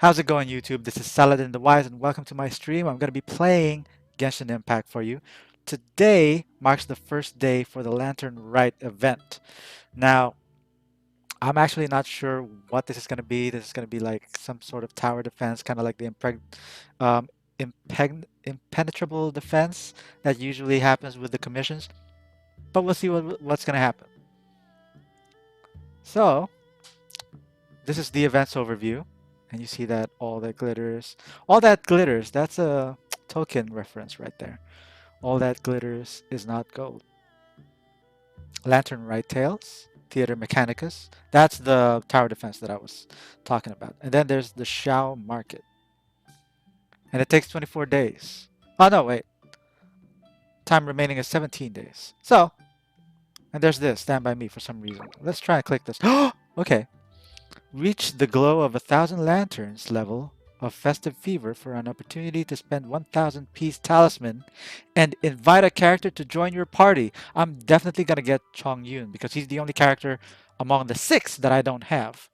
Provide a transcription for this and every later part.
How's it going, YouTube? This is Saladin the Wise, and welcome to my stream. I'm going to be playing Genshin Impact for you. Today marks the first day for the Lantern Rite event. Now, I'm actually not sure what this is going to be. This is going to be like some sort of tower defense, kind of like the um, impenetrable defense that usually happens with the commissions. But we'll see what's going to happen. So, this is the events overview. And you see that all that glitters, that's a token reference right there. All that glitters is not gold. Lantern Right Tails, Theater Mechanicus, that's the tower defense that I was talking about. And then there's the Shao Market. And it takes 24 days. Oh no, wait. Time remaining is 17 days. So, and there's this, Stand By Me for some reason. Let's try and click this. Okay. Reach the glow of 1,000 lanterns level of Festive Fever for an opportunity to spend 1,000 piece talisman and invite a character to join your party. I'm definitely gonna get Chong Yun because he's the only character among the 6 that I don't have.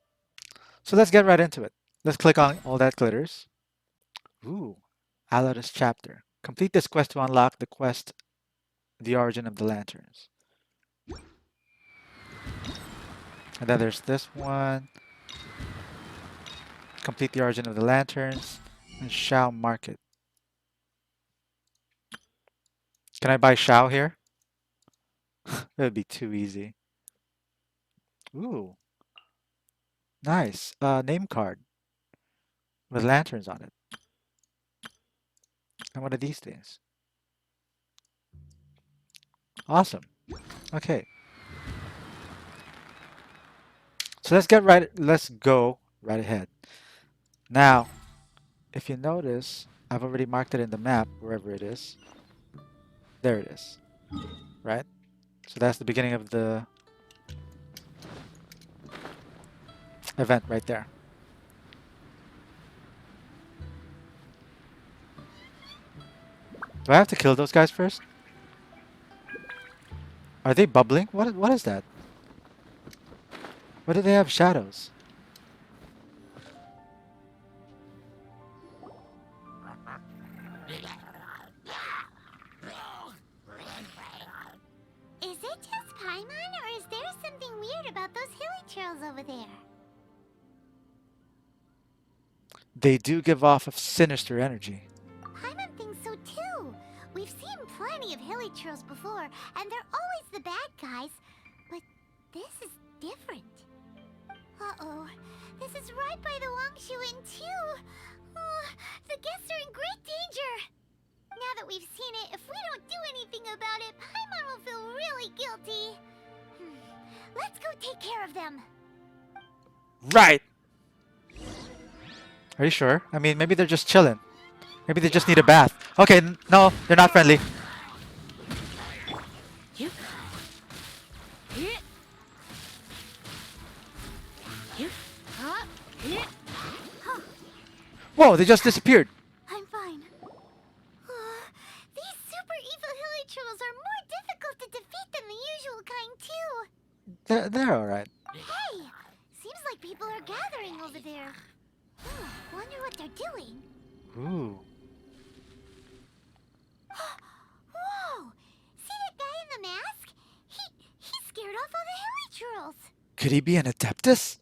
So let's get right into it. Let's click on all that glitters. Ooh, Alatus chapter. Complete this quest to unlock the quest, The Origin of the Lanterns. And then there's this one. Complete the Origin of the Lanterns, and Shao Market. Can I buy Shao here? That would be too easy. Ooh, nice. Name card with lanterns on it. And what are these things? Awesome. Okay. So let's go right ahead. Now, if you notice, I've already marked it in the map, wherever it is. There it is. Right? So that's the beginning of the event right there. Do I have to kill those guys first? Are they bubbling? What is that? Why do they have shadows? Is it just Paimon, or is there something weird about those hilly trails over there? They do give off a sinister energy. Paimon thinks so too. We've seen plenty of hilly trails before, and they're always the bad guys. But this is different. Uh-oh. This is right by the Wangshu Inn too. Oh, the guests are in great danger. Now that we've seen it, if we don't do anything about it, Paimon will feel really guilty. Let's go take care of them. Right! Are you sure? I mean, maybe they're just chilling. Maybe they just need a bath. Okay, no, they're not friendly. Whoa, they just disappeared. I'm fine. These super evil hilly trolls are more difficult to defeat than the usual kind, too. They're alright. Hey! Seems like people are gathering over there. Wonder what they're doing. Ooh. Whoa! See that guy in the mask? He scared off all the hilly trolls. Could he be an Adeptus?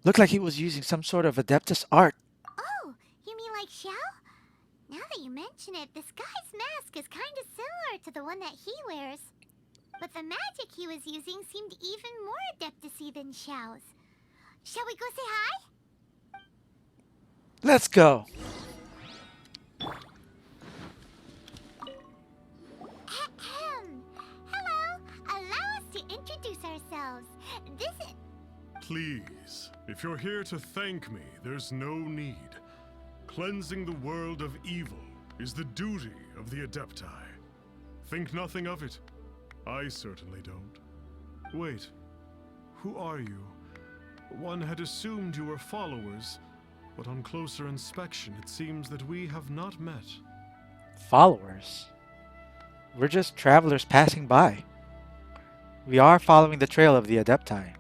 Looked like he was using some sort of Adeptus art. Oh, you mean like Xiao? Now that you mention it, this guy's mask is kind of similar to the one that he wears. But the magic he was using seemed even more Adeptus-y than Xiao's. Shall we go say hi? Let's go. Hello, allow us to introduce ourselves. This is... Please, if you're here to thank me, there's no need. Cleansing the world of evil is the duty of the Adepti. Think nothing of it. I certainly don't. Wait, who are you? One had assumed you were followers, but on closer inspection, it seems that we have not met. Followers? We're just travelers passing by. We are following the trail of the Adepti.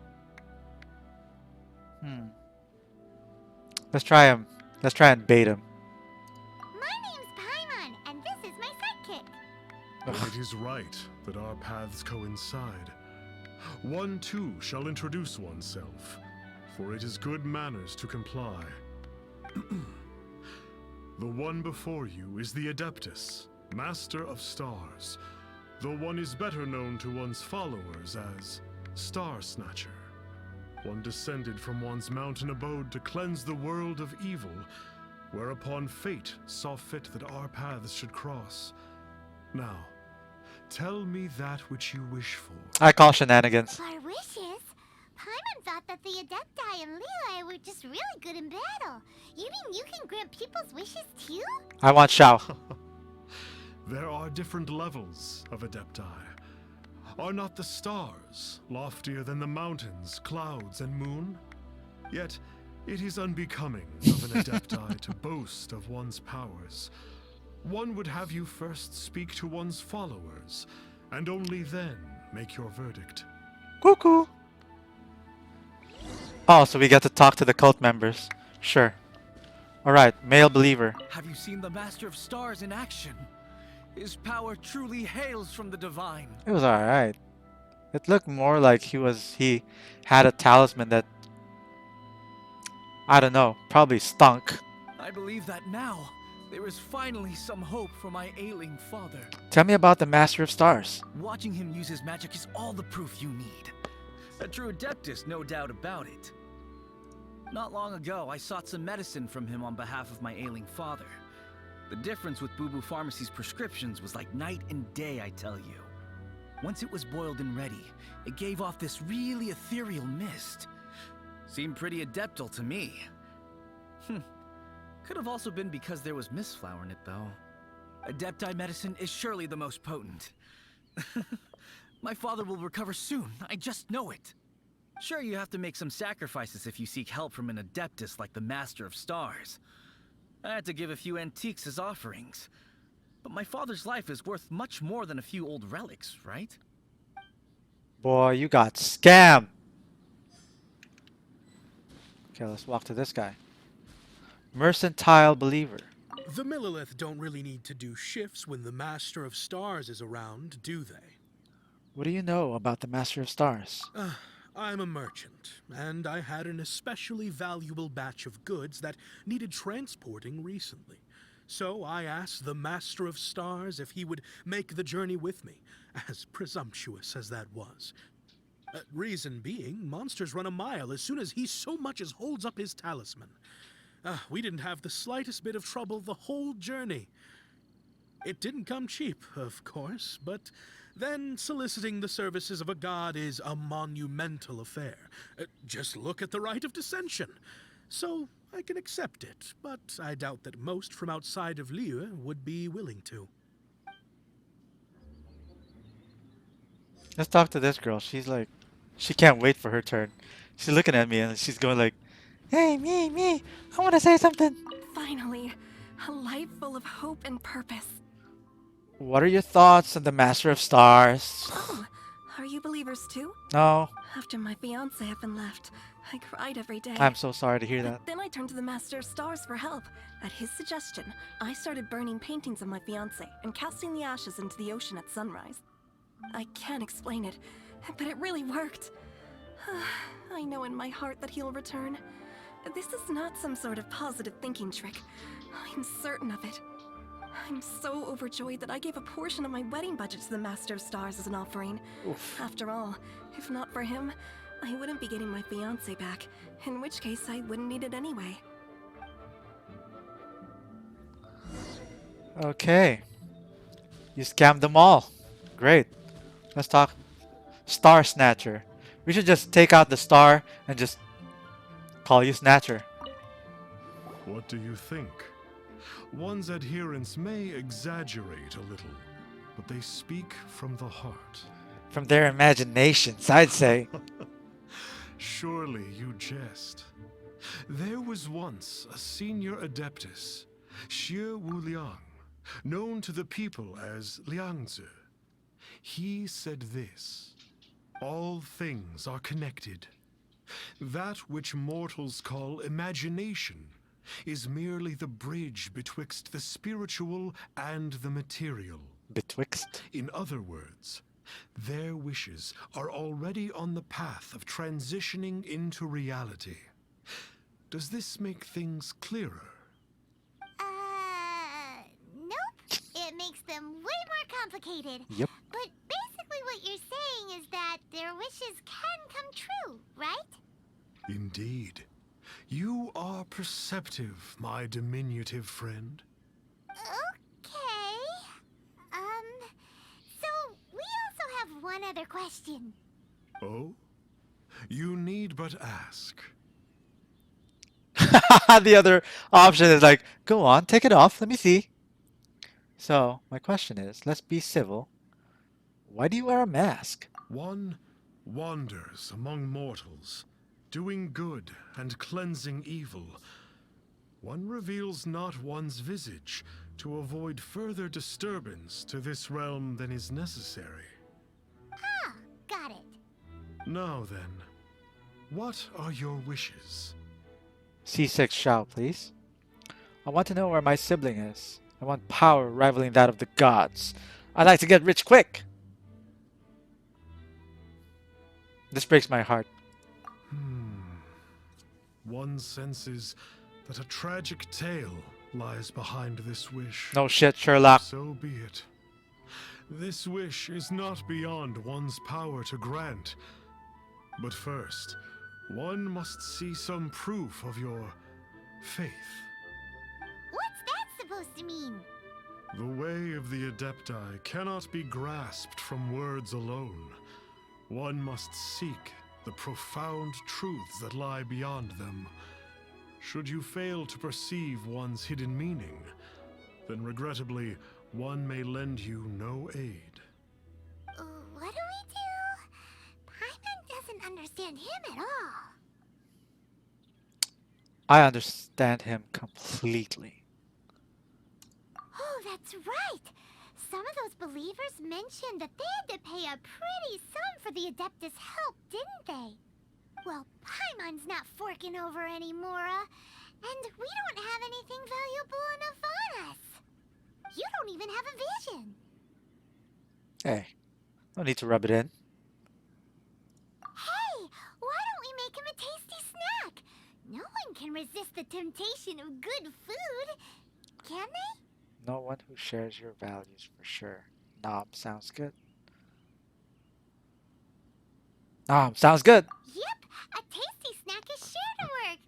Let's try him. Let's try and bait him. My name's Paimon, and this is my sidekick. Then it is right that our paths coincide. One too shall introduce oneself, for it is good manners to comply. The one before you is the Adeptus, Master of Stars, though one is better known to one's followers as Star Snatcher. One descended from one's mountain abode to cleanse the world of evil, whereupon fate saw fit that our paths should cross. Now, tell me that which you wish for. I call shenanigans. Our wishes? Paimon thought that the Adepti and LIYUE were just really good in battle. You mean you can grant people's wishes too? I want Shao. There are different levels of Adepti. Are not the stars loftier than the mountains, clouds, and moon? Yet, it is unbecoming of an Adepti to boast of one's powers. One would have you first speak to one's followers, and only then make your verdict. Cuckoo. Oh, so we get to talk to the cult members. Sure. Alright, male believer. Have you seen the Master of Stars in action? His power truly hails from the divine. It was alright. It looked more like he had a talisman that, I don't know, probably stunk. I believe that now there is finally some hope for my ailing father. Tell me about the Master of Stars. Watching him use his magic is all the proof you need. A true Adeptus, no doubt about it. Not long ago, I sought some medicine from him on behalf of my ailing father. The difference with Boo Boo Pharmacy's prescriptions was like night and day, I tell you. Once it was boiled and ready, it gave off this really ethereal mist. Seemed pretty adeptal to me. Could have also been because there was mistflower in it, though. Adepti medicine is surely the most potent. My father will recover soon, I just know it. Sure, you have to make some sacrifices if you seek help from an Adeptus like the Master of Stars. I had to give a few antiques as offerings. But my father's life is worth much more than a few old relics, right? Boy, you got scammed. Okay, let's walk to this guy. Mercantile believer. The Millilith don't really need to do shifts when the Master of Stars is around, do they? What do you know about the Master of Stars? I'm a merchant, and I had an especially valuable batch of goods that needed transporting recently. So I asked the Master of Stars if he would make the journey with me, as presumptuous as that was. Reason being, monsters run a mile as soon as he so much as holds up his talisman. We didn't have the slightest bit of trouble the whole journey. It didn't come cheap, of course, but then soliciting the services of a god is a monumental affair. Just look at the Rite of Dissension. So I can accept it, but I doubt that most from outside of LIYUE would be willing to. Let's talk to this girl. She's like, she can't wait for her turn. She's looking at me and she's going like, hey, me, I want to say something. Finally, a life full of hope and purpose. What are your thoughts on the Master of Stars? Oh, are you believers too? No, After my fiance had been left, I cried every day. I'm so sorry to hear that. But then I turned to the Master of Stars for help. At his suggestion, I started burning paintings of my fiance and casting the ashes into the ocean at sunrise. I can't explain it, but it really worked. I know in my heart that he'll return. This is not some sort of positive thinking trick. I'm certain of it. I'm so overjoyed that I gave a portion of my wedding budget to the Master of Stars as an offering. Oof. After all, if not for him, I wouldn't be getting my fiance back, in which case I wouldn't need it anyway. Okay. You scammed them all. Great. Let's talk Star Snatcher. We should just take out the star and just call you Snatcher. What do you think? One's adherents may exaggerate a little, but they speak from the heart. From their imaginations, I'd say. Surely you jest. There was once a senior Adeptus, Xie Wu Liang, known to the people as Liangzi. He said this: all things are connected. That which mortals call imagination is merely the bridge betwixt the spiritual and the material. Betwixt. In other words, their wishes are already on the path of transitioning into reality. Does this make things clearer? Nope. It makes them way more complicated. Yep. But basically what you're saying is that their wishes can come true, right? Indeed. You are perceptive, my diminutive friend. Okay. So we also have one other question. Oh? You need but ask. The other option is like, go on, take it off, let me see. So, my question is, let's be civil. Why do you wear a mask? One wanders among mortals, doing good and cleansing evil. One reveals not one's visage to avoid further disturbance to this realm than is necessary. Ah, got it. Now then, what are your wishes? C6 Shao, please. I want to know where my sibling is. I want power rivaling that of the gods. I'd like to get rich quick. This breaks my heart. One senses that a tragic tale lies behind this wish. No shit, Sherlock. So be it. This wish is not beyond one's power to grant. But first, one must see some proof of your faith. What's that supposed to mean? The way of the Adepti cannot be grasped from words alone. One must seek the profound truths that lie beyond them. Should you fail to perceive one's hidden meaning, then regrettably, one may lend you no aid. What do we do? Paimon doesn't understand him at all. I understand him completely. Oh, that's right. Some of those believers mentioned that they had to pay a pretty sum for the Adeptus' help, didn't they? Well, Paimon's not forking over anymore, and we don't have anything valuable enough on us. You don't even have a vision. Hey, no need to rub it in. Hey, why don't we make him a tasty snack? No one can resist the temptation of good food, can they? No one who shares your values for sure. Nom sounds good. Nom sounds good. Yep, a tasty snack is sure to work.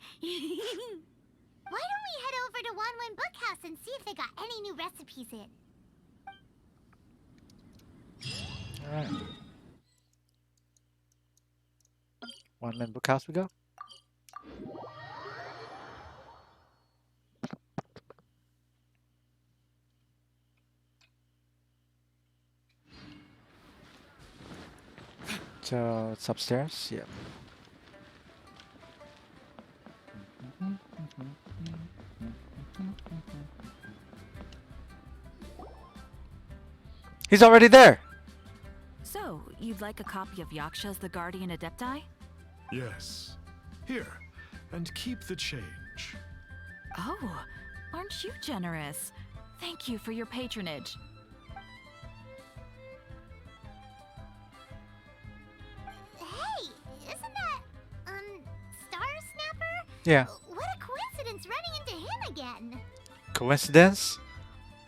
Why don't we head over to Wanwen Bookhouse and see if they got any new recipes in? Alright. One man bookhouse we go. So it's upstairs. Yeah. He's already there. So, you'd like a copy of Yaksha's The Guardian Adepti? Yes. Here, and keep the change. Oh, aren't you generous? Thank you for your patronage. Hey, isn't that, Star Snapper? Yeah. What a coincidence running into him again. Coincidence?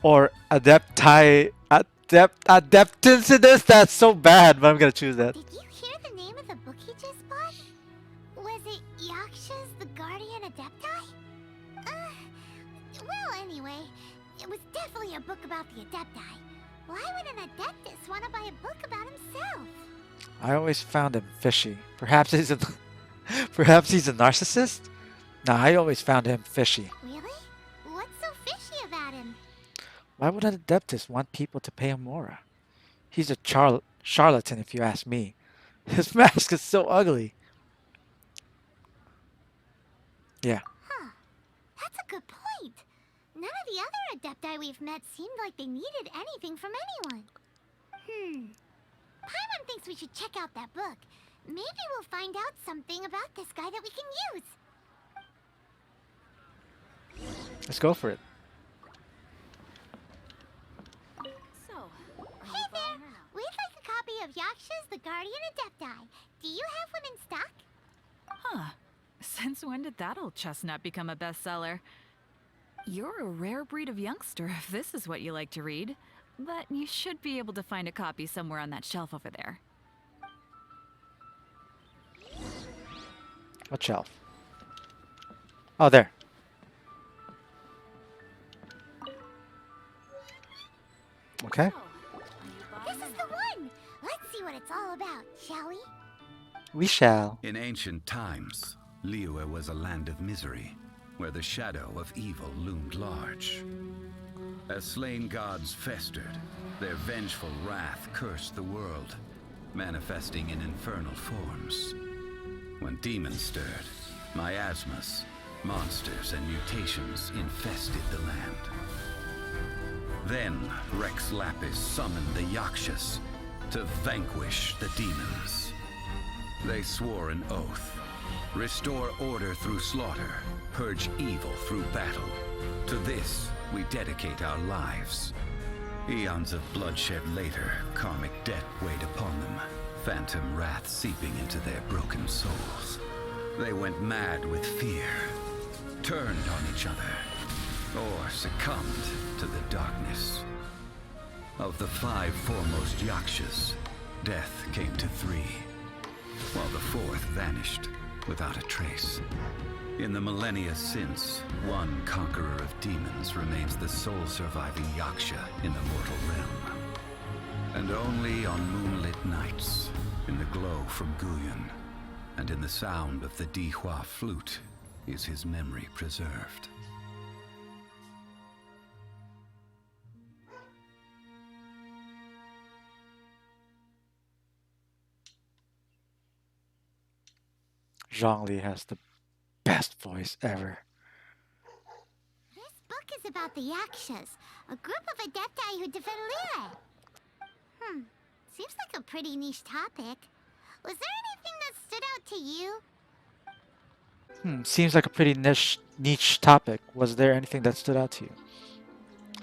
Or adeptincidence? That's so bad, but I'm gonna choose that. Did you hear the name of the book he just bought? Was it Yaksha's The Guardian Adepti? Well, anyway, it was definitely a book about the Adepti. Why would an Adeptus want to buy a book about himself? I always found him fishy. Perhaps he's a perhaps he's a narcissist? Nah, I always found him fishy. Really? What's so fishy about him? Why would an adeptus want people to pay him more? He's a charlatan if you ask me. His mask is so ugly. Yeah. Huh. That's a good point. None of the other Adepti we've met seemed like they needed anything from anyone. Paimon thinks we should check out that book. Maybe we'll find out something about this guy that we can use. Let's go for it. So, Hey there! We'd like a copy of Yaksha's The Guardian Adepti. Do you have one in stock? huh. Since when did that old chestnut become a bestseller? You're a rare breed of youngster if this is what you like to read. But you should be able to find a copy somewhere on that shelf over there. What shelf? Oh, there. Okay. This is the one! Let's see what it's all about, shall we? We shall. In ancient times, LIYUE was a land of misery, where the shadow of evil loomed large. As slain gods festered, their vengeful wrath cursed the world, manifesting in infernal forms. When demons stirred, miasmas, monsters, and mutations infested the land. Then Rex Lapis summoned the Yakshas to vanquish the demons. They swore an oath: restore order through slaughter, purge evil through battle. To this, we dedicate our lives. Eons of bloodshed later, karmic debt weighed upon them, phantom wrath seeping into their broken souls. They went mad with fear, turned on each other, or succumbed to the darkness. Of the 5 foremost Yakshas, death came to 3, while the 4th vanished without a trace. In the millennia since, one conqueror of demons remains the sole surviving Yaksha in the mortal realm. And only on moonlit nights, in the glow from Guyon, and in the sound of the Dihua flute, is his memory preserved. Zhongli has the best voice ever. This book is about the Yakshas, a group of adepti who defend LIYUE. Seems like a pretty niche topic. Was there anything that stood out to you? Seems like a pretty niche topic. Was there anything that stood out to you?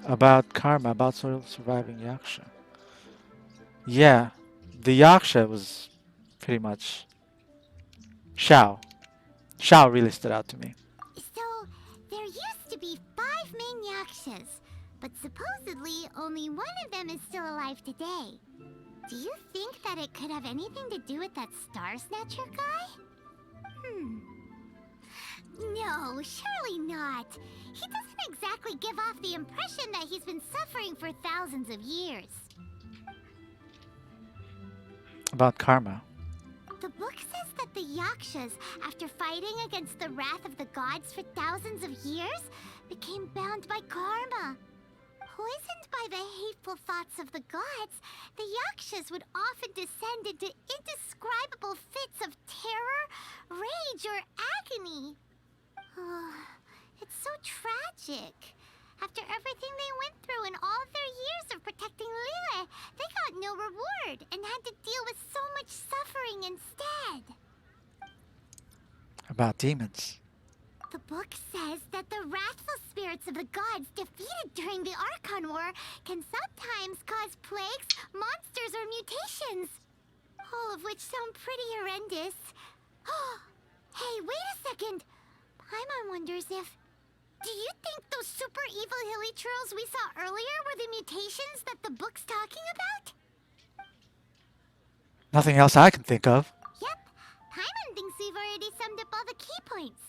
About karma, about surviving Yaksha. Yeah, the Yaksha was pretty much Xiao. Xiao really stood out to me. So, there used to be 5 main Yakshas, but supposedly only one of them is still alive today. Do you think that it could have anything to do with that Star Snatcher guy? No, surely not. He doesn't exactly give off the impression that he's been suffering for thousands of years. About karma. The book says that the Yakshas, after fighting against the wrath of the gods for thousands of years, became bound by karma. Poisoned by the hateful thoughts of the gods, the Yakshas would often descend into indescribable fits of terror, rage, or agony. Oh, it's so tragic. After everything they went through in all their years of protecting LIYUE, they got no reward and had to deal with so much suffering instead. About demons. The book says that the wrathful spirits of the gods defeated during the Archon War can sometimes cause plagues, monsters, or mutations. All of which sound pretty horrendous. Hey, wait a second. Paimon wonders if... Do you think those super evil hilichurls we saw earlier were the mutations that the book's talking about? Nothing else I can think of. Yep. Paimon thinks we've already summed up all the key points.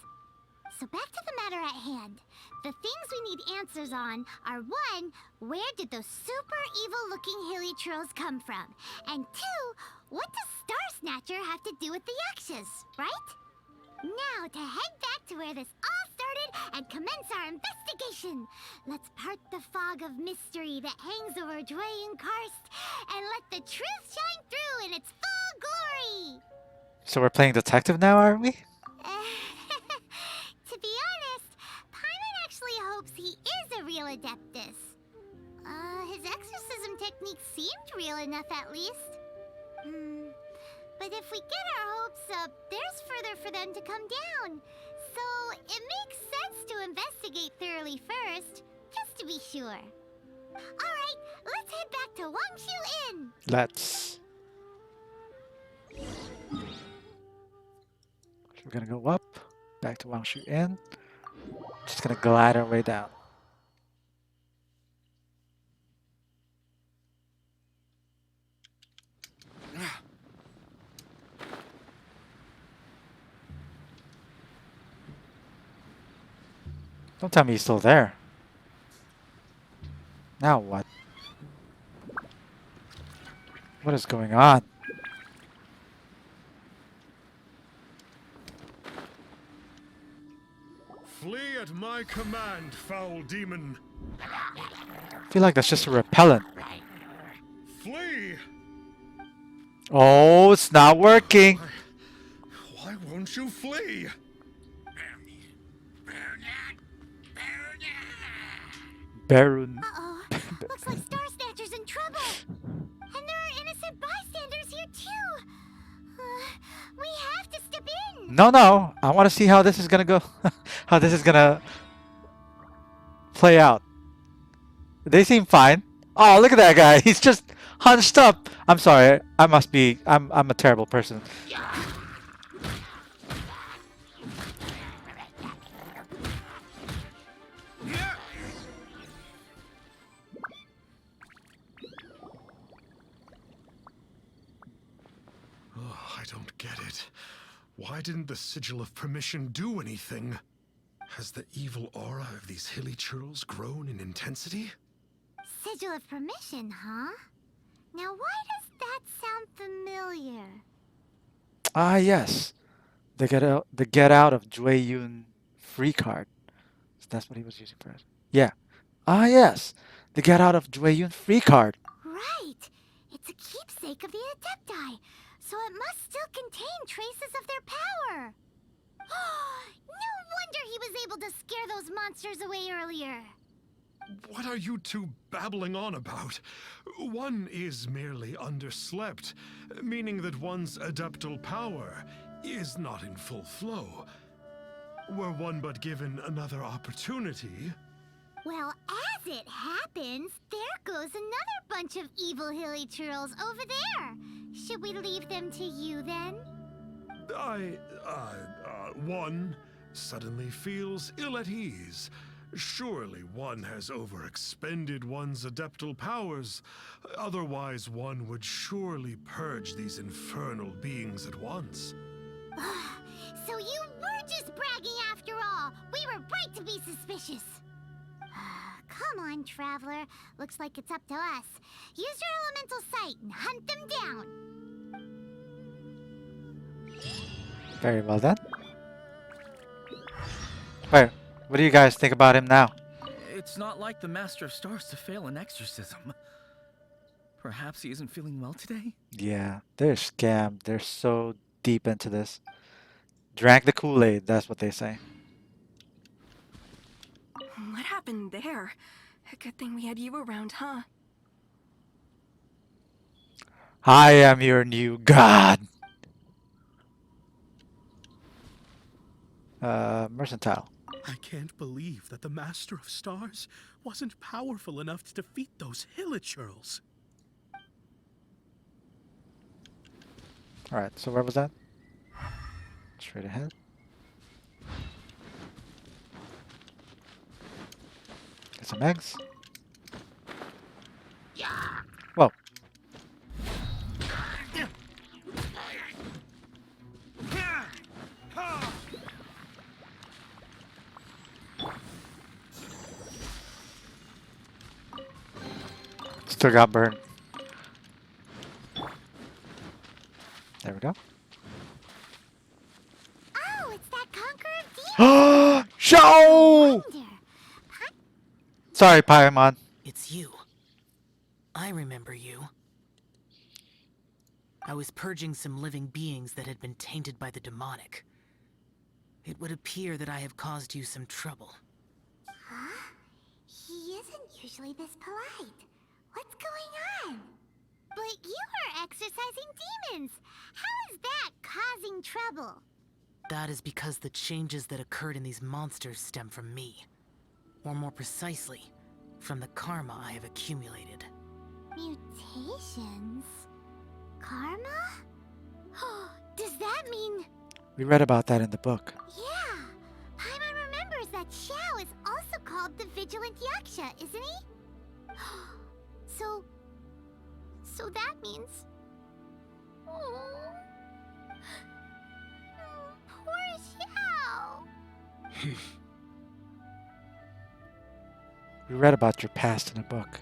So back to the matter at hand. The things we need answers on are 1, where did those super evil-looking hilichurls come from? And 2, what does Star Snatcher have to do with the Yakshas, right? Now to head back to where this all started and commence our investigation. Let's part the fog of mystery that hangs over Dwayne Karst and let the truth shine through in its full glory. So we're playing detective now, are we? To be honest, Paimon actually hopes he is a real Adeptus. His exorcism technique seemed real enough at least. But if we get our hopes up, there's further for them to come down. So it makes sense to investigate thoroughly properly first, just to be sure. Alright, let's head back to Wangshu Inn! Let's. We're gonna go up, back to Wangshu Inn. Just gonna glide our way down. Don't tell me he's still there. Now what? What is going on? Flee at my command, foul demon. I feel like that's just a repellent. Flee! Oh, it's not working. Why won't you flee? Barun. Uh-oh, looks like Star Snatcher's in trouble! And there are innocent bystanders here too! We have to step in! No. I want to see how this is gonna go. How this is gonna play out. They seem fine. Oh, look at that guy. He's just hunched up. I'm sorry. I'm a terrible person. Oh, I don't get it. Why didn't the Sigil of Permission do anything? Has the evil aura of these hilly churls grown in intensity? Sigil of Permission, huh? Now why does that sound familiar? Ah, yes. The get out of Jueyun free card. So that's what he was using for it. Yeah. Ah, yes. The get out of Jueyun free card. Right! It's a keepsake of the Adepti, so it must still contain traces of their power! No wonder he was able to scare those monsters away earlier! What are you two babbling on about? One is merely underslept, meaning that one's adeptal power is not in full flow. Were one but given another opportunity... Well, as it happens, there goes another bunch of evil hilly churls over there! Should we leave them to you, then? One suddenly feels ill at ease. Surely one has overexpended one's adeptal powers. Otherwise, one would surely purge these infernal beings at once. So you were just bragging after all! We were right to be suspicious! Come on, Traveler. Looks like it's up to us. Use your elemental sight and hunt them down! Very well done. Wait, what do you guys think about him now? It's not like the Master of Stars to fail an exorcism. Perhaps he isn't feeling well today? Yeah, they're scammed. They're so deep into this. Drank the Kool-Aid, that's what they say. What happened there? A good thing we had you around, huh? I am your new god. Mercantile. I can't believe that the Master of Stars wasn't powerful enough to defeat those Hilichurls. Alright, so where was that? Straight ahead. Get some eggs. Whoa. Still got burned. There we go. Oh, it's that Conqueror of Demons! Show! Wonder. Sorry, Paimon. It's you. I remember you. I was purging some living beings that had been tainted by the demonic. It would appear that I have caused you some trouble. Huh? He isn't usually this polite. What's going on? But you are exorcising demons! How is that causing trouble? That is because the changes that occurred in these monsters stem from me. Or more precisely, from the karma I have accumulated. Mutations? Karma? Does that mean... We read about that in the book. Yeah! Paimon remembers that Xiao is also called the Vigilant Yaksha, isn't he? So... So that means... Oh... Poor Xiao! We read about your past in a book.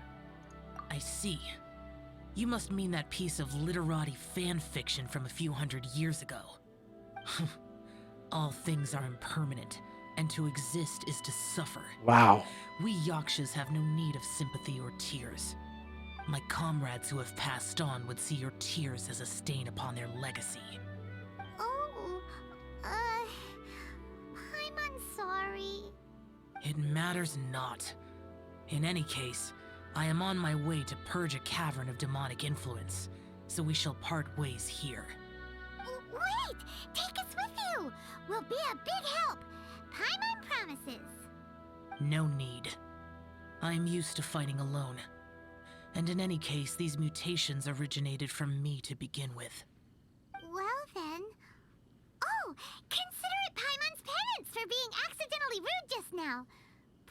I see. You must mean that piece of literati fan fiction from a few hundred years ago. All things are impermanent, and to exist is to suffer. Wow. We Yakshas have no need of sympathy or tears. My comrades who have passed on would see your tears as a stain upon their legacy. Oh... I'm sorry. It matters not. In any case, I am on my way to purge a cavern of demonic influence, so we shall part ways here. Wait! Take us with you! We'll be a big help! Paimon promises! No need. I am used to fighting alone. And in any case, these mutations originated from me to begin with. Well then... Oh! Consider it Paimon's penance for being accidentally rude just now!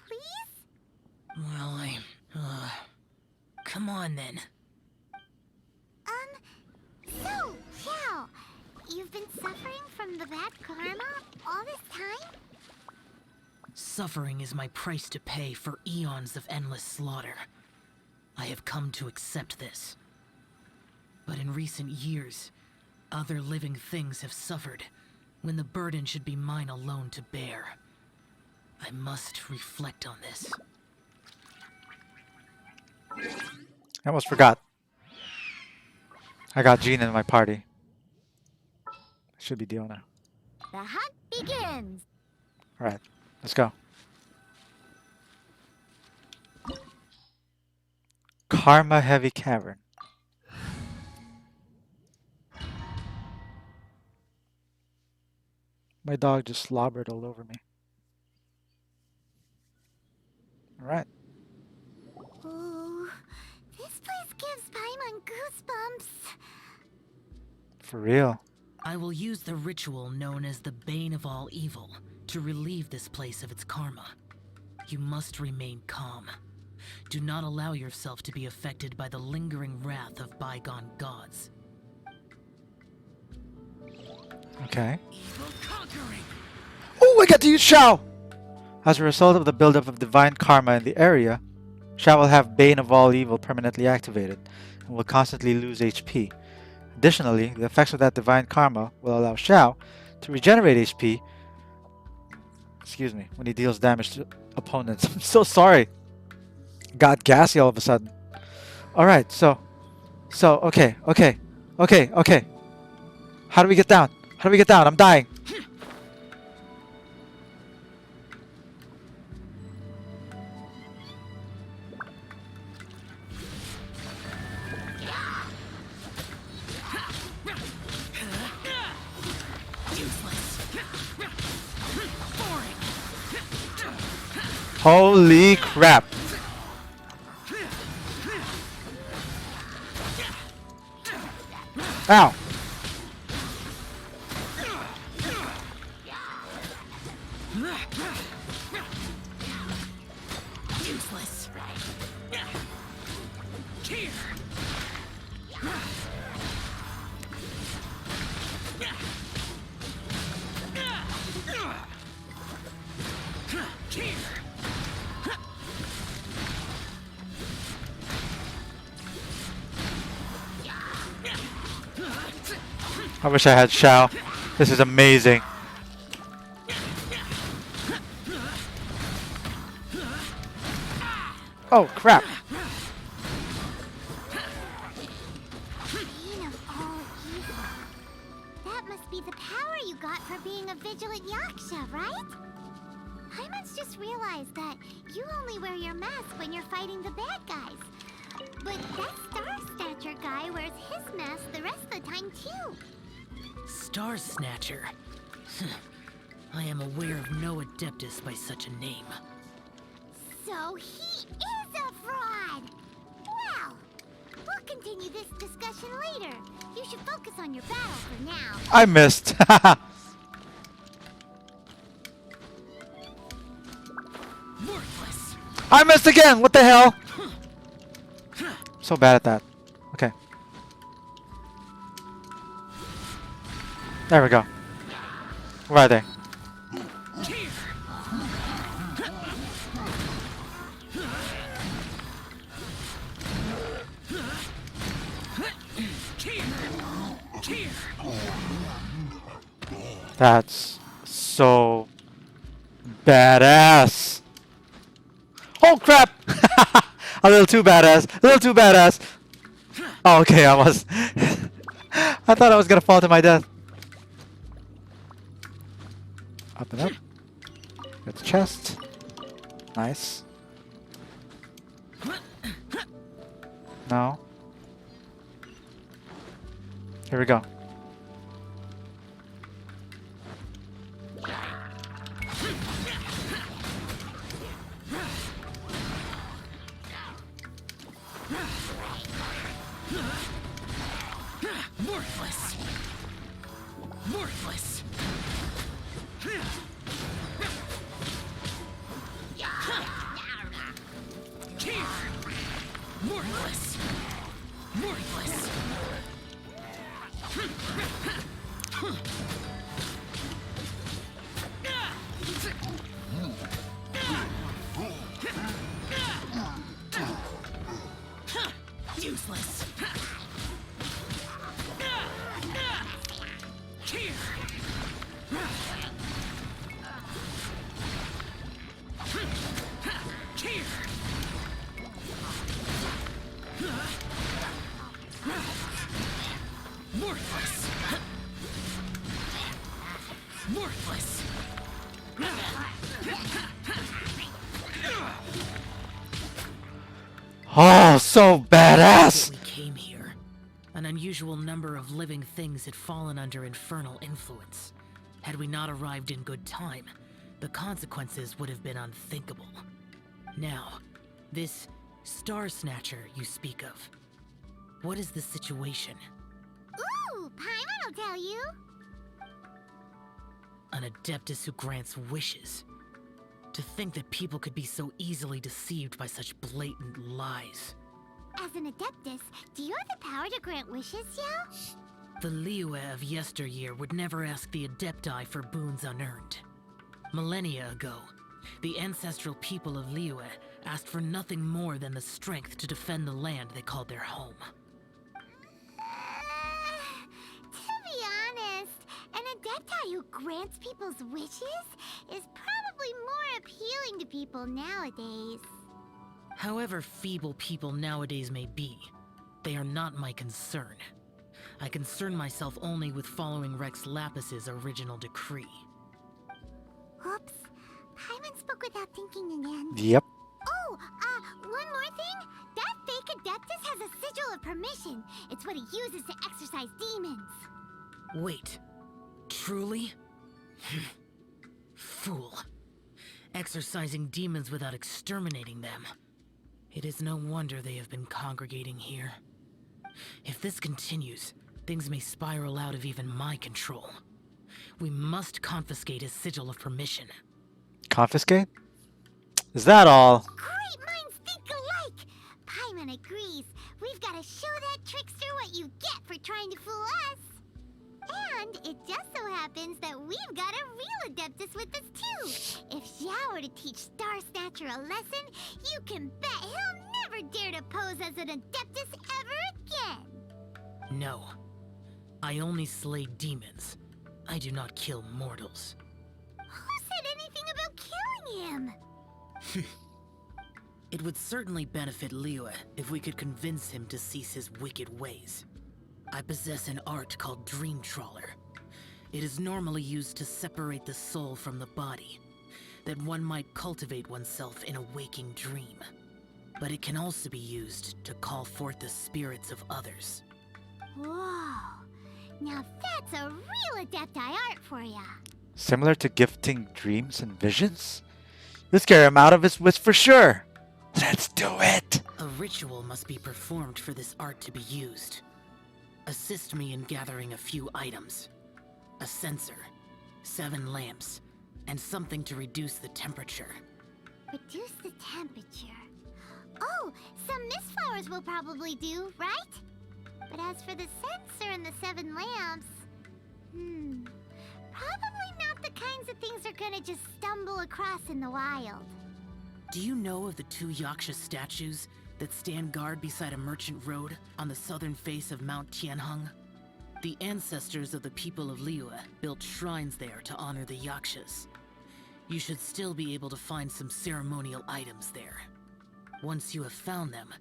Please? Well, come on then. So, Xiao, you've been suffering from the bad karma all this time? Suffering is my price to pay for eons of endless slaughter. I have come to accept this. But in recent years, other living things have suffered, when the burden should be mine alone to bear. I must reflect on this. I almost forgot. I got Jean in my party. Should be deal now. The hunt begins! Alright, let's go. Karma Heavy Cavern. My dog just slobbered all over me. Alright. Ooh, this place gives Paimon goosebumps. For real. I will use the ritual known as the Bane of All Evil to relieve this place of its karma. You must remain calm. Do not allow yourself to be affected by the lingering wrath of bygone gods. Okay. Evil conquering! Oh, I got to use Shao! As a result of the buildup of divine karma in the area, Shao will have Bane of All Evil permanently activated and will constantly lose HP. Additionally, the effects of that divine karma will allow Shao to regenerate HP when he deals damage to opponents. I'm so sorry. Got gassy all of a sudden. Alright, so okay. How do we get down? How do we get down? I'm dying. Holy crap. Ow. Useless. Here. I wish I had Shao. This is amazing. Oh crap. Bane of all evil. That must be the power you got for being a vigilant yaksha, right? Paimon's just realized that you only wear your mask when you're fighting the bad guys. But that Star Snatcher guy wears his mask the rest of the time too. Star Snatcher. I am aware of no Adeptus by such a name. So he is a fraud! Well, we'll continue this discussion later. You should focus on your battle for now. I missed. Worthless. I missed again. What the hell? So bad at that. Okay. There we go. Where are they? That's so badass. Oh crap! A little too badass. A little too badass. Oh, okay, I was. I thought I was gonna fall to my death. Up and up. Got the chest. Nice. No. Here we go. Worthless. Worthless. Worthless. Worthless. Useless. Worthless. Worthless. Oh, so badass! We came here. An unusual number of living things had fallen under infernal influence. Had we not arrived in good time, the consequences would have been unthinkable. Now, this Star Snatcher you speak of. What is the situation? Ooh, Paimon will tell you. An Adeptus who grants wishes. To think that people could be so easily deceived by such blatant lies. As an Adeptus, do you have the power to grant wishes, Yao? The LIYUE of yesteryear would never ask the Adepti for boons unearned. Millennia ago, the ancestral people of LIYUE asked for nothing more than the strength to defend the land they called their home. To be honest, an Adepti who grants people's wishes is probably more appealing to people nowadays. However feeble people nowadays may be, they are not my concern. I concern myself only with following Rex Lapis's original decree. Oops. Paimon spoke without thinking again. Yep. Oh, one more thing. That fake Adeptus has a sigil of permission. It's what he uses to exorcise demons. Wait, truly? Fool. Exorcising demons without exterminating them. It is no wonder they have been congregating here. If this continues, things may spiral out of even my control. We must confiscate his sigil of permission. Confiscate? Is that all? Great minds think alike! Paimon agrees. We've got to show that trickster what you get for trying to fool us. And it just so happens that we've got a real Adeptus with us too. If Xiao were to teach Star Snatcher a lesson, you can bet he'll never dare to pose as an Adeptus ever again. No. I only slay demons. I do not kill mortals. Who said anything about killing him? It would certainly benefit LIYUE if we could convince him to cease his wicked ways. I possess an art called Dream Trawler. It is normally used to separate the soul from the body, that one might cultivate oneself in a waking dream. But it can also be used to call forth the spirits of others. Whoa. Now that's a real Adepti art for ya. Similar to gifting dreams and visions? Let's scare him out of his wits for sure. Let's do it. A ritual must be performed for this art to be used. Assist me in gathering a few items. A censer, 7 lamps, and something to reduce the temperature. Reduce the temperature. Oh, some mist flowers will probably do, right? But as for the censer and the 7 lamps... probably not the kinds of things they're gonna just stumble across in the wild. Do you know of the 2 Yaksha statues that stand guard beside a merchant road on the southern face of Mount Tianheng? The ancestors of the people of LIYUE built shrines there to honor the Yakshas. You should still be able to find some ceremonial items there. Once you have found them,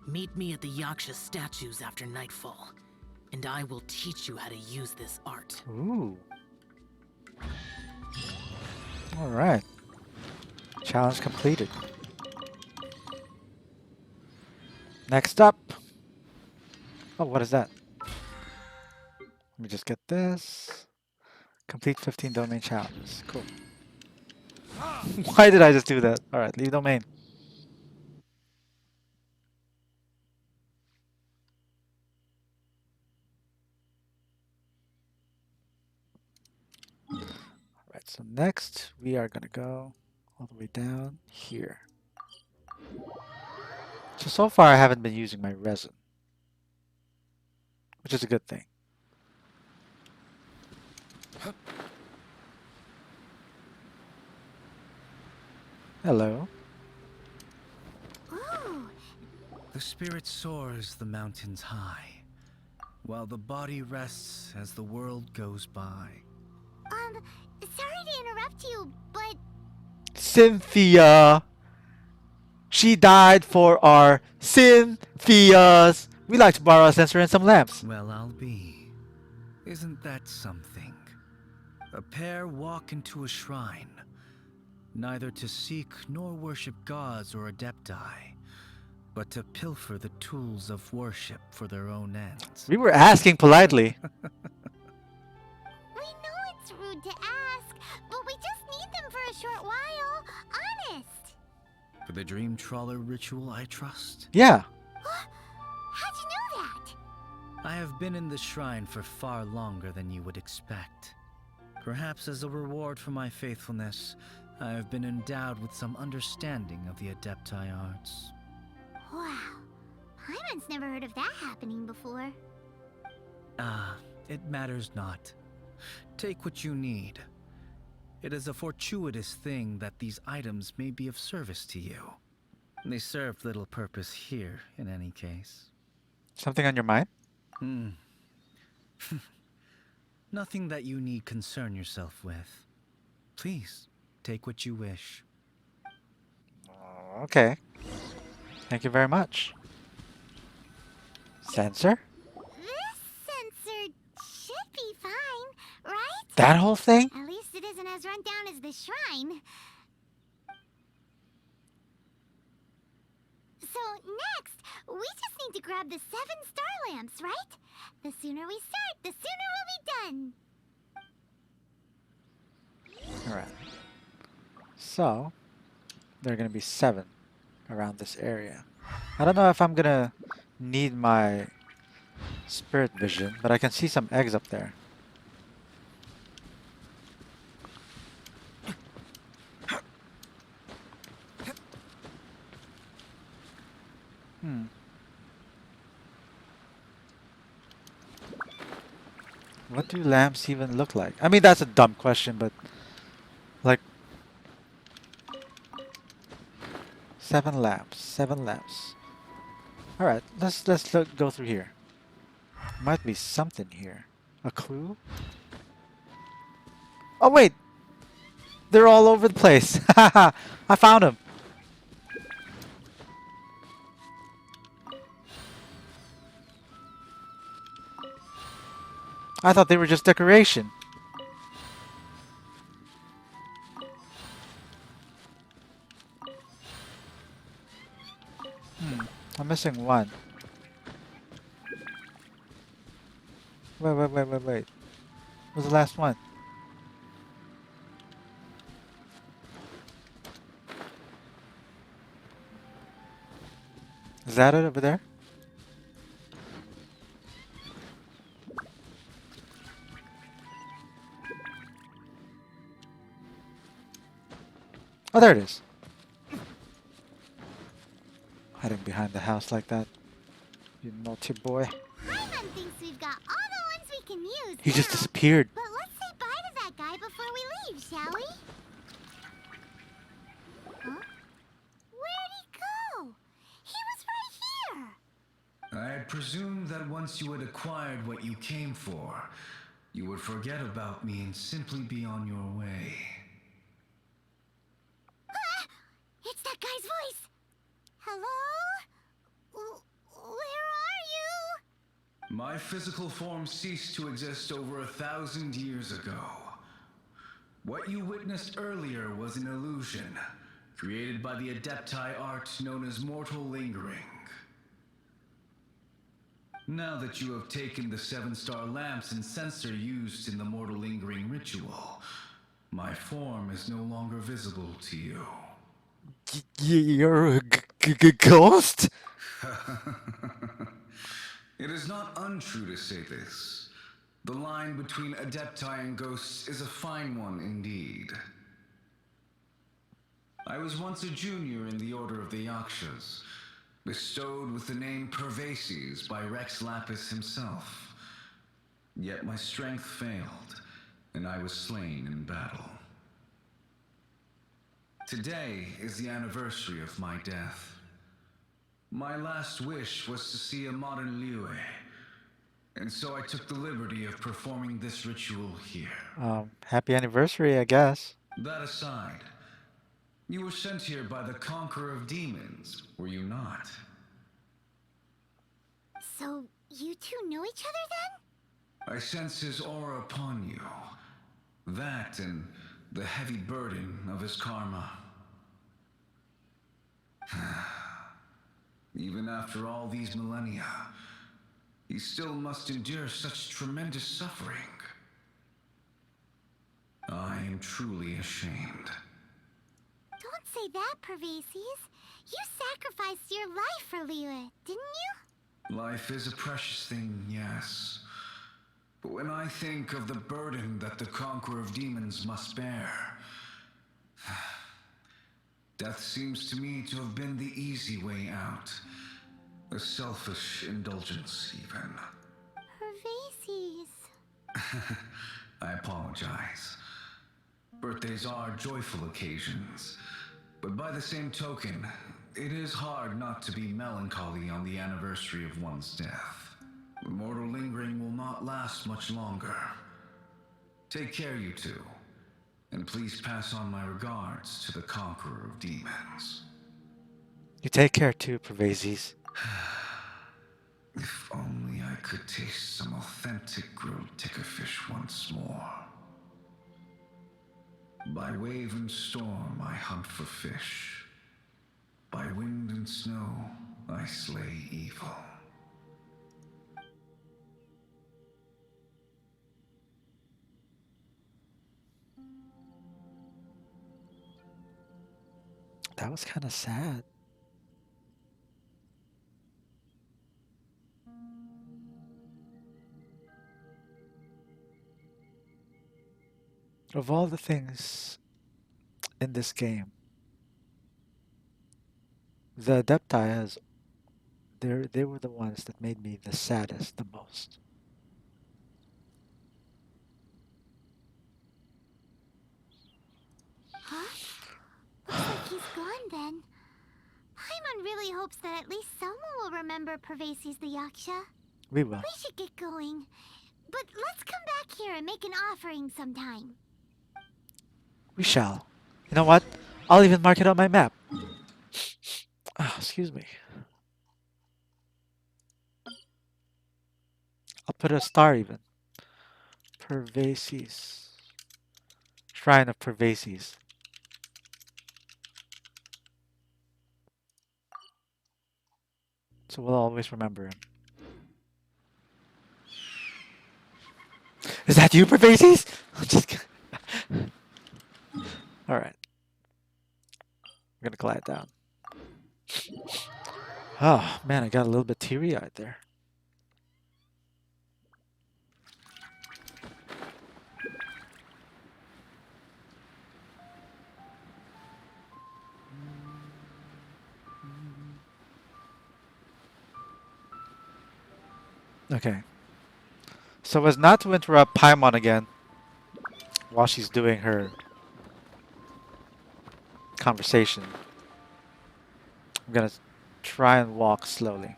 meet me at the Yaksha statues after nightfall, and I will teach you how to use this art. Ooh. All right. Challenge completed. Next up. Oh, what is that? Let me just get this. Complete 15 domain challenges. Cool. Why did I just do that? All right, leave domain. All right, so next we are gonna go all the way down here. So far I haven't been using my resin, which is a good thing. Hello. Ooh, The spirit soars the mountains high, while the body rests as the world goes by. sorry to interrupt you, but Cynthia! She died for our Cynthias! We like to borrow a censer and some lamps. Well, I'll be. Isn't that something? A pair walk into a shrine, neither to seek nor worship gods or adepti, but to pilfer the tools of worship for their own ends. We were asking politely. we know it's rude to ask, but we just need them for a short while. Honest. For the Dream Trawler ritual, I trust. Yeah. How'd you know that? I have been in the shrine for far longer than you would expect. Perhaps as a reward for my faithfulness, I have been endowed with some understanding of the adepti arts. Wow. Paimon's never heard of that happening before. It matters not. Take what you need. It is a fortuitous thing that these items may be of service to you. They served little purpose here, in any case. Something on your mind? Nothing that you need concern yourself with. Please, take what you wish. Okay. Thank you very much. Sensor? This sensor should be fine, right? That whole thing? At least it isn't as run down as the shrine. So next, we just need to grab the 7 star lamps, right? The sooner we start, the sooner we'll be done. Alright. So, there are going to be 7 around this area. I don't know if I'm going to need my spirit vision, but I can see some eggs up there. What do lamps even look like? I mean, that's a dumb question, but like 7 lamps, 7 lamps. All right, let's go through here. Might be something here. A clue? Oh wait, they're all over the place. Haha, I found them. I thought they were just decoration. I'm missing one. Wait. What's the last one? Is that it over there? Oh, there it is. Hiding behind the house like that. You naughty boy. Paimon thinks we've got all the ones we can use He just now. disappeared. But let's say bye to that guy before we leave, shall we? Huh? Where'd he go? He was right here. I had presumed that once you had acquired what you came for, you would forget about me and simply be on your way. Ah! It's that guy's voice. Hello? Where are you? My physical form ceased to exist over 1,000 years ago. What you witnessed earlier was an illusion, created by the Adepti art known as mortal lingering. Now that you have taken the 7-star lamps and censer used in the mortal lingering ritual, my form is no longer visible to you. You're a ghost? It is not untrue to say this. The line between Adepti and ghosts is a fine one indeed. I was once a junior in the Order of the Yakshas, bestowed with the name Pervases by Rex Lapis himself. Yet my strength failed, and I was slain in battle. Today is the anniversary of my death. My last wish was to see a modern LIYUE, and so I took the liberty of performing this ritual here. Happy anniversary, I guess. That aside, you were sent here by the Conqueror of Demons, were you not? So, you two know each other then? I sense his aura upon you. That and the heavy burden of his karma. Even after all these millennia, he still must endure such tremendous suffering. I am truly ashamed. Don't say that, Pervases. You sacrificed your life for LIYUE, didn't you? Life is a precious thing, yes. But when I think of the burden that the Conqueror of Demons must bear, death seems to me to have been the easy way out. A selfish indulgence, even. Pervases. I apologize. Birthdays are joyful occasions, but by the same token, it is hard not to be melancholy on the anniversary of one's death. The mortal lingering will not last much longer. Take care, you two, and please pass on my regards to the Conqueror of Demons. You take care too, Pervases. If only I could taste some authentic grilled tickerfish once more. By wave and storm I hunt for fish. By wind and snow I slay evil. That was kind of sad. Of all the things in this game, the Adepti has they were the ones that made me the saddest the most. Huh? Looks like he's gone then. Paimon really hopes that at least someone will remember Pervases the Yaksha. We will. We should get going. But let's come back here and make an offering sometime. We shall. You know what? I'll even mark it on my map. Ah, excuse me. I'll put a star even. Pervases. Shrine of Pervases. So we'll always remember him. Is that you, Pervases? I'm just kidding. Alright. I'm gonna glide down. Oh, man, I got a little bit teary-eyed there. Okay. So as not to interrupt Paimon again while she's doing her conversation, I'm gonna try and walk slowly.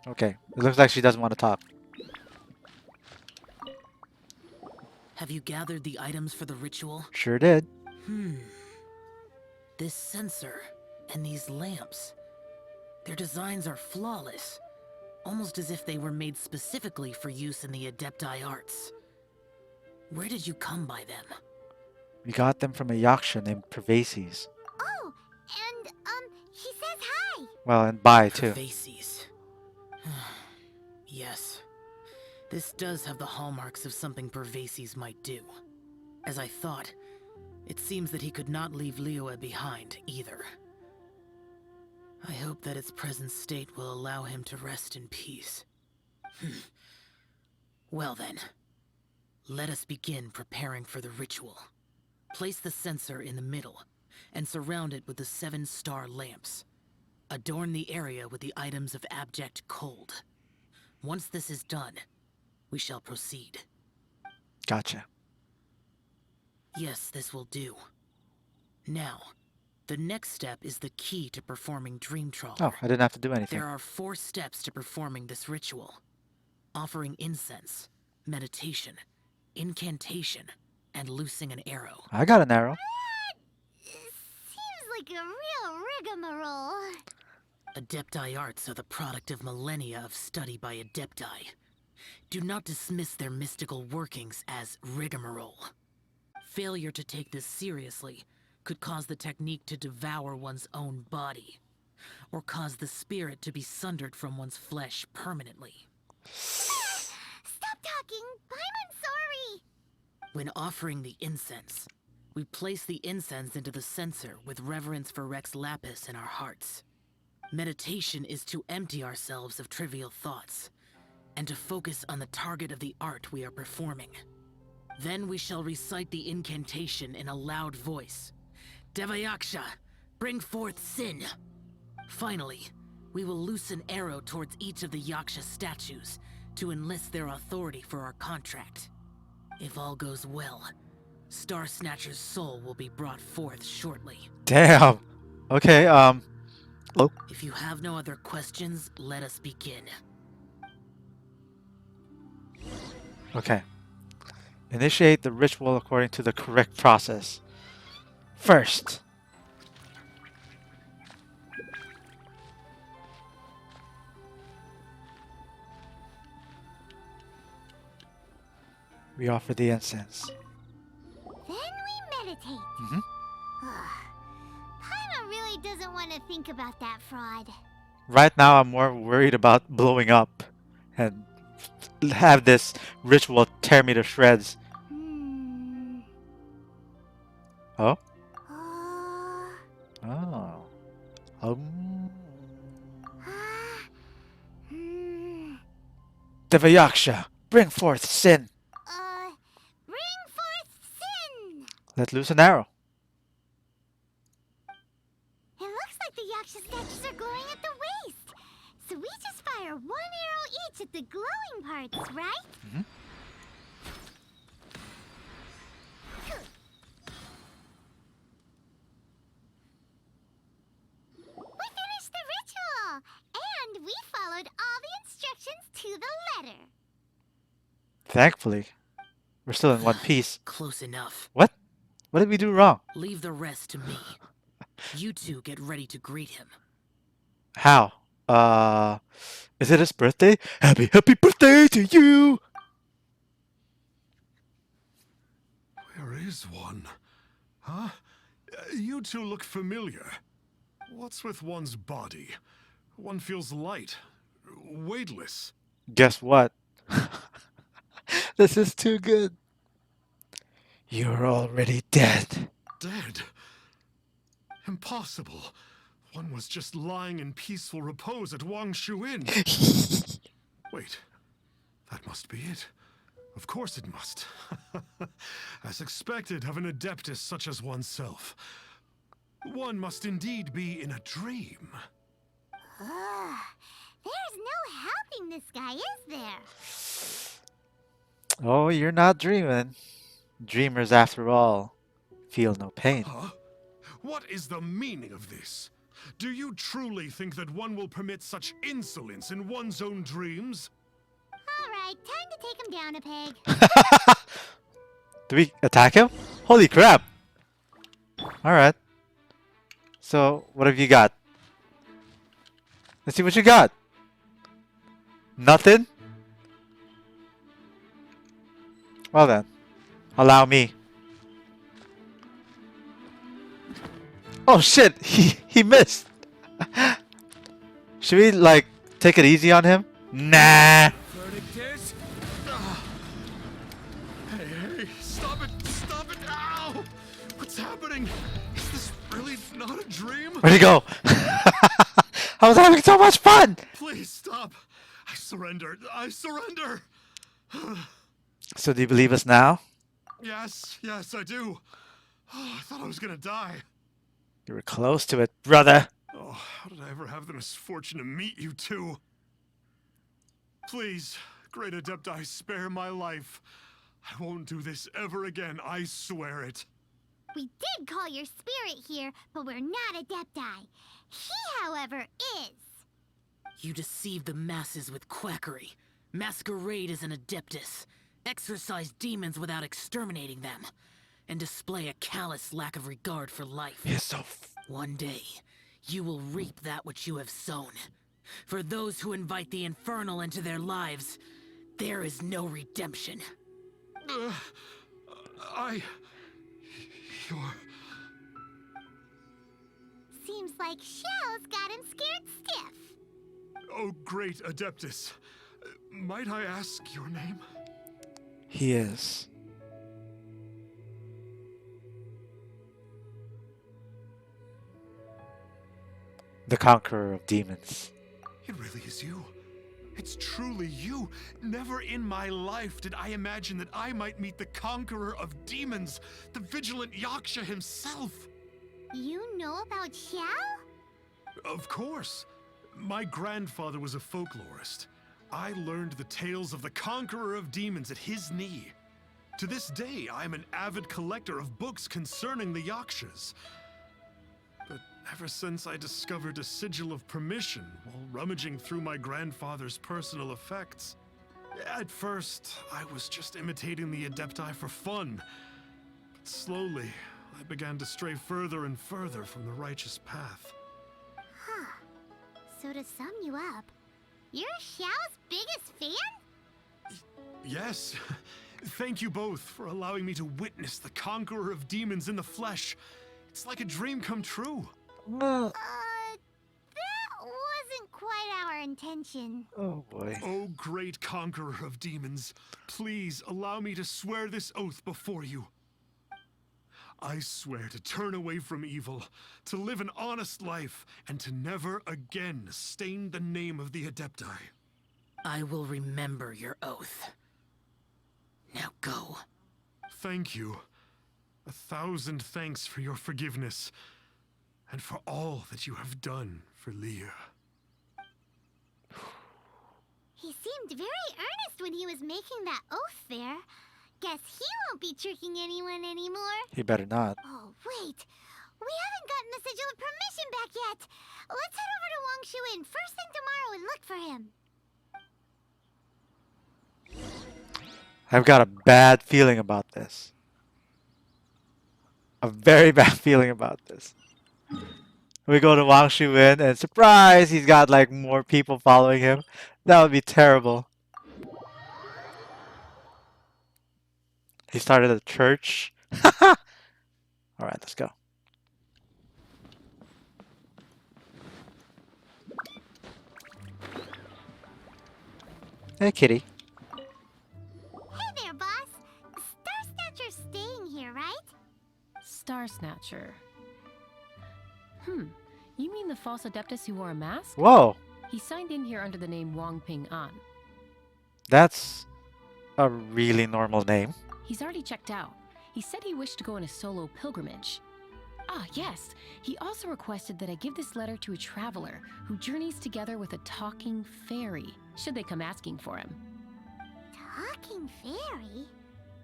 Okay, it looks like she doesn't want to talk. Have you gathered the items for the ritual? Sure did. This sensor and these lamps. Their designs are flawless. Almost as if they were made specifically for use in the Adepti arts. Where did you come by them? We got them from a yaksha named Pervases. Oh, and, he says hi. Well, and bye too. Faces. Yes. This does have the hallmarks of something Pervases might do. As I thought, it seems that he could not leave LIYUE behind, either. I hope that its present state will allow him to rest in peace. Well then, let us begin preparing for the ritual. Place the censer in the middle, and surround it with the 7-star lamps. Adorn the area with the items of abject cold. Once this is done, we shall proceed. Gotcha. Yes, this will do. Now, the next step is the key to performing Dream Trawler. Oh, I didn't have to do anything. There are 4 steps to performing this ritual. Offering incense, meditation, incantation, and loosing an arrow. I got an arrow. Seems like a real rigmarole. Adepti arts are the product of millennia of study by Adepti. Do not dismiss their mystical workings as rigmarole. Failure to take this seriously could cause the technique to devour one's own body, or cause the spirit to be sundered from one's flesh permanently. Stop talking! I'm sorry! When offering the incense, we place the incense into the censer with reverence for Rex Lapis in our hearts. Meditation is to empty ourselves of trivial thoughts, and to focus on the target of the art we are performing. Then we shall recite the incantation in a loud voice. Devayaksha, bring forth sin! Finally, we will loose an arrow towards each of the Yaksha statues to enlist their authority for our contract. If all goes well, Star Snatcher's soul will be brought forth shortly. Damn. Okay, oh. If you have no other questions, let us begin. Okay. Initiate the ritual according to the correct process. First, we offer the incense. Then we meditate. Paimon really doesn't want to think about that fraud. Right now, I'm more worried about blowing up and have this ritual tear me to shreds. Oh? Oh. Devayaksha, bring forth sin. Bring forth sin! Let loose an arrow. It looks like the Yaksha statues are glowing at the waist. So we just fire 1 arrow each at the glowing parts, right? We finished the ritual! And we followed all the instructions to the letter. Thankfully, we're still in one piece. Close enough. What? What did we do wrong? Leave the rest to me. You two get ready to greet him. How? Is it his birthday? Happy birthday to you! Where is one? Huh? You two look familiar. What's with one's body? One feels light, weightless. Guess what? This is too good. You're already dead. Dead? Impossible. One was just lying in peaceful repose at Wang Shuin. Wait, that must be it. Of course it must. As expected of an adeptus such as oneself. One must indeed be in a dream. Ugh. There's no helping this guy, is there? Oh, you're not dreaming. Dreamers, after all, feel no pain. Huh? What is the meaning of this? Do you truly think that one will permit such insolence in one's own dreams? Alright, time to take him down a peg. Do we attack him? Holy crap! Alright. So, what have you got? Let's see what you got. Nothing? Well then, allow me. Oh shit, he missed. Should we like take it easy on him? Nah. Verdict is... Hey, stop it, ow! What's happening? Is this really not a dream? Where'd he go? I was having so much fun. Please stop. I surrender, So do you believe us now? Yes, I do. Oh, I thought I was gonna die. You were close to it, brother. Oh, how did I ever have the misfortune to meet you two? Please, Great Adepti, spare my life. I won't do this ever again, I swear it. We did call your spirit here, but we're not Adepti. He, however, is. You deceive the masses with quackery, masquerade as an adeptus, exorcise demons without exterminating them, and display a callous lack of regard for life. You're so One day, you will reap that which you have sown. For those who invite the infernal into their lives, there is no redemption. You're... Seems like Xiao's got him scared stiff. Oh, great Adeptus. Might I ask your name? He is. The conqueror of demons. It really is you. It's truly you. Never in my life did I imagine that I might meet the conqueror of demons, the vigilant Yaksha himself. You know about Xiao? Of course. My grandfather was a folklorist. I learned the tales of the conqueror of demons at his knee. To this day, I am an avid collector of books concerning the Yakshas. But ever since I discovered a sigil of permission while rummaging through my grandfather's personal effects, at first, I was just imitating the Adepti for fun. But slowly, I began to stray further and further from the righteous path. Huh. So to sum you up, you're Xiao's biggest fan? Yes. Thank you both for allowing me to witness the conqueror of demons in the flesh. It's like a dream come true. That wasn't quite our intention. Oh boy. Oh, great conqueror of demons, please allow me to swear this oath before you. I swear to turn away from evil, to live an honest life, and to never again stain the name of the Adepti. I will remember your oath. Now go. Thank you. 1,000 thanks for your forgiveness, and for all that you have done for LIYUE. He seemed very earnest when he was making that oath there. Guess he won't be tricking anyone anymore. He better not. Oh, wait. We haven't gotten the sigil of permission back yet. Let's head over to Wang Shuin first thing tomorrow and look for him. I've got a bad feeling about this. A very bad feeling about this. We go to Wang Shuin and surprise, he's got like more people following him. That would be terrible. He started a church. Alright, let's go. Hey, kitty. Hey there, Star Snatcher. You mean the false Adeptus who wore a mask? Whoa, He signed in here under the name Wang Ping An. that's a really normal name. He's already checked out. He said he wished to go on a solo pilgrimage. Ah, yes. He also requested that I give this letter to a traveler who journeys together with a talking fairy, should they come asking for him. Talking fairy?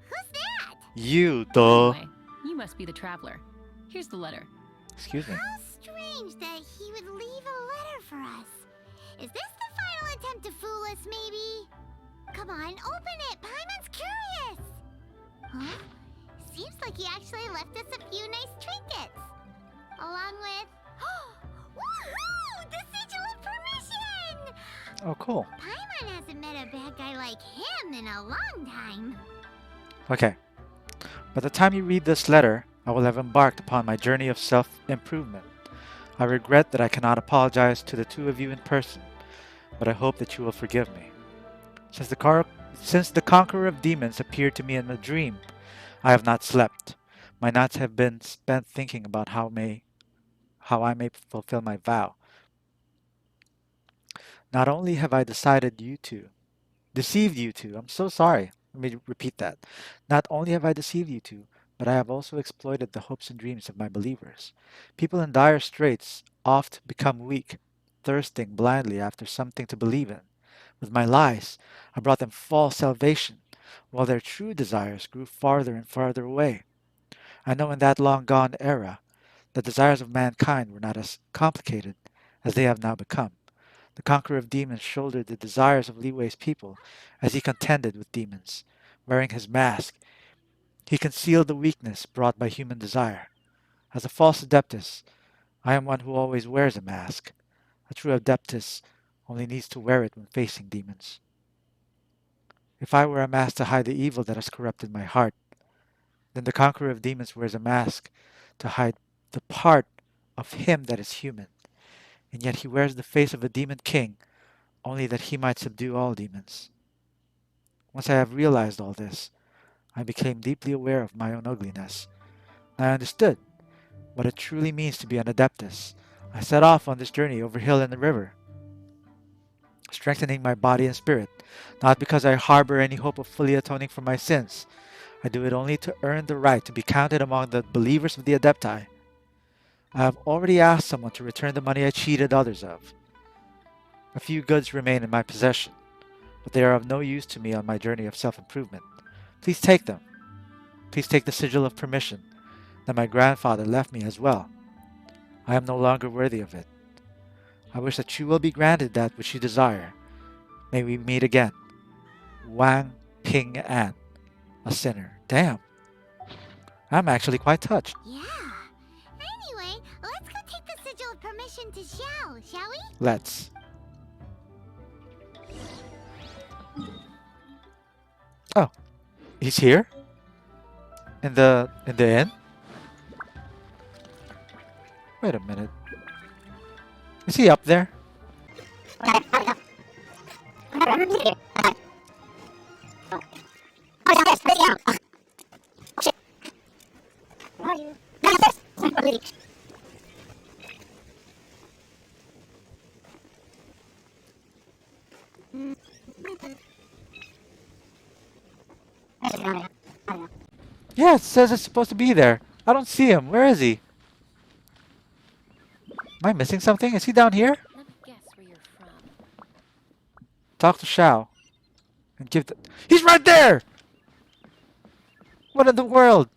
Who's that? You, duh. Anyway, you must be the traveler. Here's the letter. Excuse me. How strange that he would leave a letter for us. Is this the final attempt to fool us, maybe? Come on, open it! Paimon's curious! Huh? Seems like he actually left us a few nice trinkets. Along with... Woohoo! The Sigil of Permission! Oh, cool. Paimon hasn't met a bad guy like him in a long time. Okay. By the time you read this letter, I will have embarked upon my journey of self-improvement. I regret that I cannot apologize to the two of you in person, but I hope that you will forgive me. Since the conqueror of demons appeared to me in a dream, I have not slept. My nights have been spent thinking about how I may fulfill my vow. Not only have I deceived you two. I'm so sorry. Let me repeat that. Not only have I deceived you two, but I have also exploited the hopes and dreams of my believers. People in dire straits oft become weak, thirsting blindly after something to believe in. With my lies, I brought them false salvation, while their true desires grew farther and farther away. I know in that long-gone era, the desires of mankind were not as complicated as they have now become. The conqueror of demons shouldered the desires of Liyue's people as he contended with demons. Wearing his mask, he concealed the weakness brought by human desire. As a false adeptus, I am one who always wears a mask. A true adeptus only needs to wear it when facing demons. If I wear a mask to hide the evil that has corrupted my heart, then the conqueror of demons wears a mask to hide the part of him that is human. And yet he wears the face of a demon king only that he might subdue all demons. Once I have realized all this, I became deeply aware of my own ugliness. And I understood what it truly means to be an adeptus. I set off on this journey over hill and river, strengthening my body and spirit, not because I harbor any hope of fully atoning for my sins. I do it only to earn the right to be counted among the believers of the Adepti. I have already asked someone to return the money I cheated others of. A few goods remain in my possession, but they are of no use to me on my journey of self-improvement. Please take them. Please take the sigil of permission that my grandfather left me as well. I am no longer worthy of it. I wish that you will be granted that which you desire. May we meet again. Wang Ping An, a sinner. Damn. I'm actually quite touched. Yeah. Anyway, let's go take the Sigil of Permission to Xiao, shall we? Let's. Oh, he's here? In the inn? Wait a minute. Is he up there? Yeah, it says it's supposed to be there. I don't see him. Where is he? Am I missing something? Is he down here? Let me guess where you're from. Talk to Xiao. And give the... He's right there! What in the world?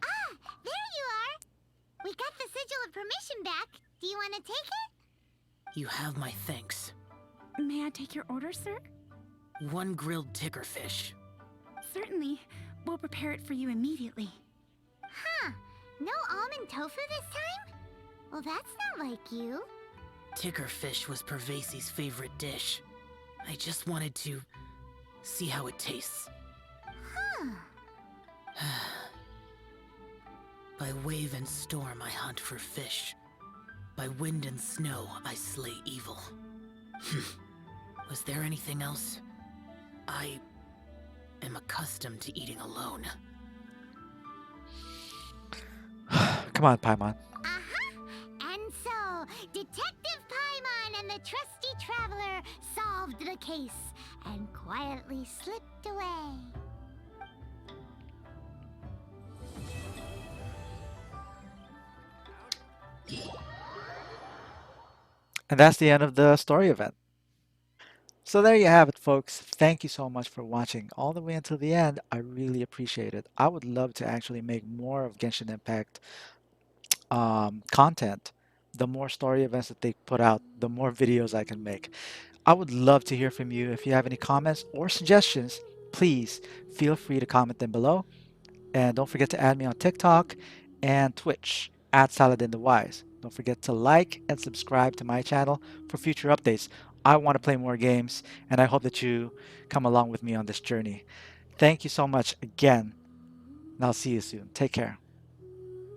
Ah, there you are. We got the Sigil of Permission back. Do you want to take it? You have my thanks. May I take your order, sir? One grilled ticker fish. Certainly. We'll prepare it for you immediately. Huh. No almond tofu this time? Well, that's not like you. Ticker fish was Pervasi's favorite dish. I just wanted to see how it tastes. Huh. By wave and storm I hunt for fish. By wind and snow I slay evil. Was there anything else? I am accustomed to eating alone. Come on, Paimon. Uh-huh. And so, Detective Paimon and the trusty traveler solved the case and quietly slipped away. And that's the end of the story event. So there you have it, folks. Thank you so much for watching all the way until the end. I really appreciate it. I would love to actually make more of Genshin Impact content. The more story events that they put out, the more videos I can make. I would love to hear from you. If you have any comments or suggestions, please feel free to comment them below. And don't forget to add me on TikTok and Twitch at Saladin the Wise. Don't forget to like and subscribe to my channel for future updates. I want to play more games, and I hope that you come along with me on this journey. Thank you so much again, and I'll see you soon. Take care.